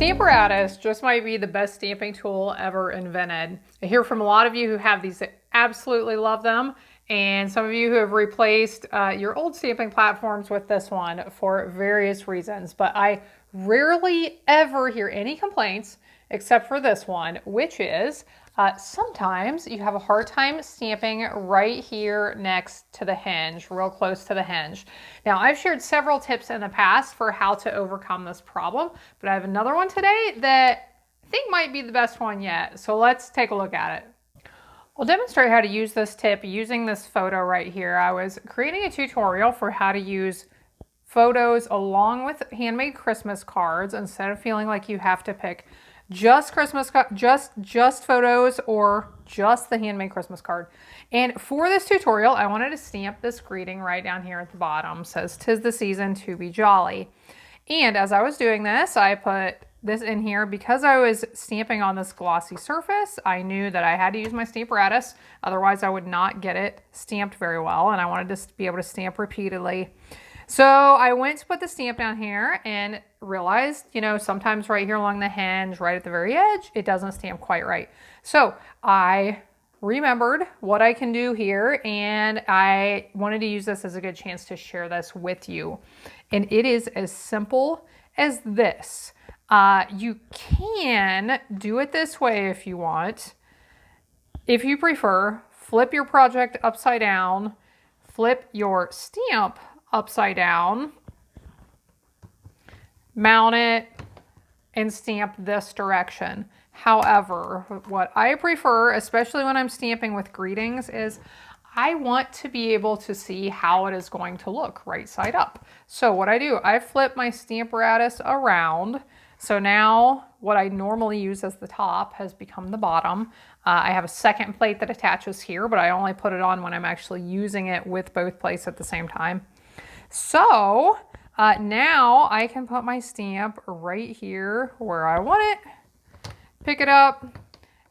Stamparatus just might be the best stamping tool ever invented. I hear from a lot of you who have these that absolutely love them, and some of you who have replaced your old stamping platforms with this one for various reasons. But I rarely ever hear any complaints except for this one, which is sometimes you have a hard time stamping right here next to the hinge, real close to the hinge. Now, I've shared several tips in the past for how to overcome this problem, but I have another one today that I think might be the best one yet. So let's take a look at it. I'll demonstrate how to use this tip using this photo right here. I was creating a tutorial for how to use photos along with handmade Christmas cards instead of feeling like you have to pick just just photos or just the handmade Christmas card. And for this tutorial, I wanted to stamp this greeting right down here at the bottom. It says, "'Tis the season to be jolly." And as I was doing this, I put this in here because I was stamping on this glossy surface. I knew that I had to use my Stamparatus, otherwise I would not get it stamped very well, and I wanted to be able to stamp repeatedly. So I went to put the stamp down here and realized, you know, sometimes right here along the hinge, right at the very edge, it doesn't stamp quite right. So I remembered what I can do here, and I wanted to use this as a good chance to share this with you. And it is as simple as this. You can do it this way if you want. If you prefer, flip your project upside down, flip your stamp upside down, mount it, and stamp this direction. However, what I prefer, especially when I'm stamping with greetings, is I want to be able to see how it is going to look right side up. So what I do, I flip my Stamparatus around. So now what I normally use as the top has become the bottom. I have a second plate that attaches here, but I only put it on when I'm actually using it with both plates at the same time. So now I can put my stamp right here where I want it, pick it up,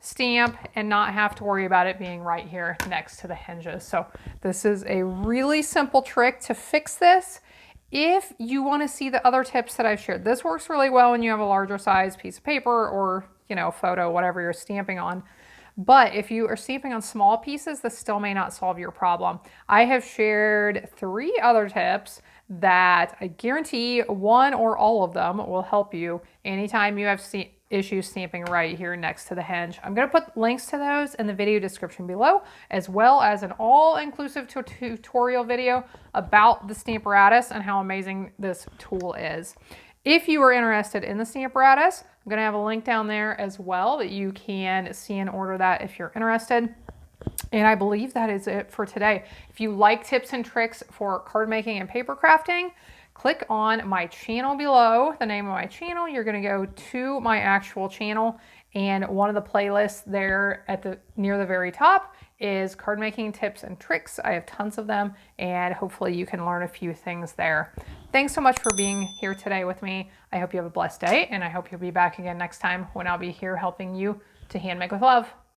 stamp, and not have to worry about it being right here next to the hinges. So this is a really simple trick to fix this. If you want to see the other tips that I've shared, this works really well when you have a larger size piece of paper or, you know, photo, whatever you're stamping on. But if you are stamping on small pieces, this still may not solve your problem. I have shared 3 other tips that I guarantee one or all of them will help you anytime you have issues stamping right here next to the hinge. I'm going to put links to those in the video description below, as well as an all-inclusive tutorial video about the Stamparatus and how amazing this tool is. If you are interested in the Stamparatus, I'm going to have a link down there as well that you can see and order that if you're interested. And I believe that is it for today. If you like tips and tricks for card making and paper crafting, click on my channel below, the name of my channel. You're going to go to my actual channel, and one of the playlists there at near the very top is card making tips and tricks. I have tons of them, and hopefully you can learn a few things there. Thanks so much for being here today with me. I hope you have a blessed day, and I hope you'll be back again next time when I'll be here helping you to hand make with love.